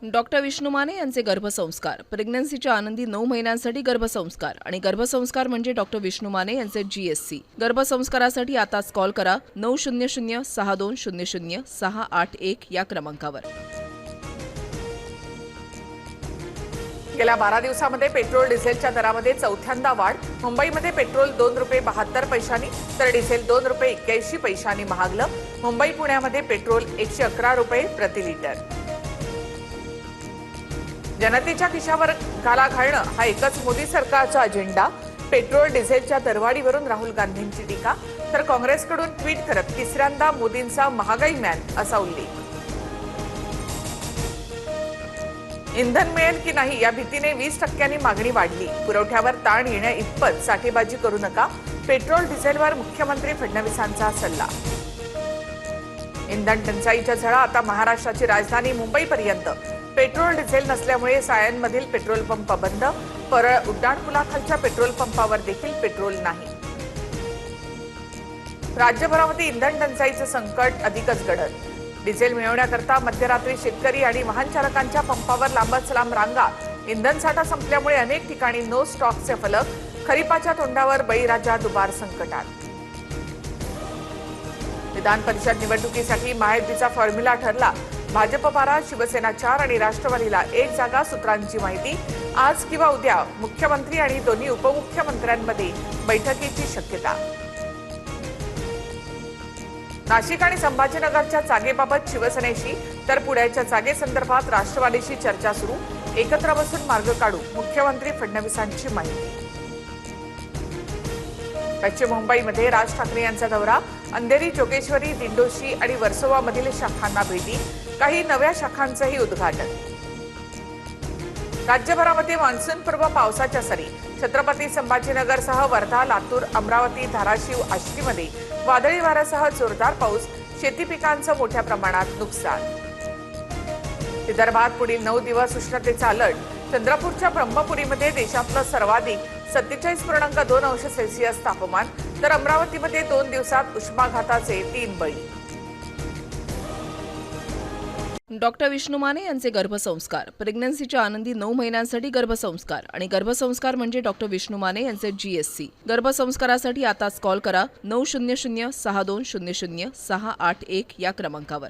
Doctor Vishnu Mane यांचे गर्भसंस्कार, प्रेग्नन्सीच्या आनंदी 9 महिन्यांसाठी गर्भसंस्कार आणि गर्भसंस्कार म्हणजे डॉक्टर विष्णू माने यांचे GSC। गर्भसंस्कारासाठी आताच कॉल करा 900-6200-681 या क्रमांकावर। गेल्या 12 दिवसांमध्ये पेट्रोल डिझेलच्या दरामध्ये चौथ्यांदा वाढ। मुंबईमध्ये पेट्रोल ₹2.72 तर डिझेल ₹2.81 महागलं। मुंबई पुण्यामध्ये पेट्रोल ₹111 प्रति लिटर। जनतेच्या खिशावर घाला घालणं हा एकच मोदी सरकारचा अजेंडा। पेट्रोल डिझेलच्या दरवाढीवरून राहुल गांधींची टीका, तर काँग्रेसकडून ट्विट करत तिसऱ्यांदा मोदींचा महागाई मॅन असा उल्लेख। इंधन मिळेल की नाही या भीतीने 20% मागणी वाढली। पुरवठ्यावर ताण येण्या इतपत साठेबाजी करू नका, पेट्रोल डिझेलवर मुख्यमंत्री फडणवीसांचा सल्ला। इंधन टंचाईच्या झळा आता महाराष्ट्राची राजधानी मुंबईपर्यंत। पेट्रोल डिझेल नसल्यामुळे सायनमधील पेट्रोल पंप बंद, परळ उड्डाणपुलाखालच्या पेट्रोल पंपावर देखील पेट्रोल नाही। राज्यभरामध्ये इंधन टंचाईचं संकट अधिकच गढत। डिझेल मिळवण्याकरता मध्यरात्री शेतकरी आणि वाहन चालकांच्या पंपावर लांबच लांब रांगा। इंधन साठा संपल्यामुळे अनेक ठिकाणी नो स्टॉकचे फलक। खरीपाच्या तोंडावर बळीराजा दुबार संकटात। विधान परिषद निवडणुकीसाठी महायुतीचा फॉर्म्युला ठरला। भाजप 12, शिवसेना 4 आणि राष्ट्रवादीला 1 जागा। सूत्रांची माहिती, आज किंवा उद्या मुख्यमंत्री आणि दोन्ही उपमुख्यमंत्र्यांमध्ये बैठकीची शक्यता। नाशिक आणि संभाजीनगरच्या जागेबाबत शिवसेनेशी तर पुण्याच्या जागेसंदर्भात राष्ट्रवादीशी चर्चा सुरू। एकत्र बसून मार्ग काढू, मुख्यमंत्री फडणवीसांची माहिती। पश्चिम मुंबईमध्ये राज ठाकरे यांचा दौरा। अंधेरी, जोगेश्वरी, दिंडोशी आणि वर्सोवामधील शाखांना भेटी, काही नव्या शाखांचंही उद्घाटन। राज्यभरामध्ये मान्सूनपूर्व पावसाच्या सरी। छत्रपती संभाजीनगरसह वर्धा, लातूर, अमरावती, धाराशिव, आष्टीमध्ये वादळी वाऱ्यासह जोरदार पाऊस। शेती पिकांचं मोठ्या प्रमाणात नुकसान। विदर्भात पुढील 9 दिवस उष्णतेचा अलर्ट। चंद्रपूरच्या ब्रह्मपुरीमध्ये देशातलं सर्वाधिक 47.2 अंश सेल्सिअस तापमान, तर अमरावतीमध्ये 2 दिवसात उष्माघाताचे 3 बळी। डॉक्टर विष्णू माने यांचे गर्भसंस्कार, प्रेग्नन्सीच्या आनंदी 9 महिन्यांसाठी गर्भसंस्कार आणि गर्भसंस्कार म्हणजे डॉक्टर विष्णू माने यांचे GSC। गर्भसंस्कारासाठी आताच कॉल करा 900-6200-681 या क्रमांकावर।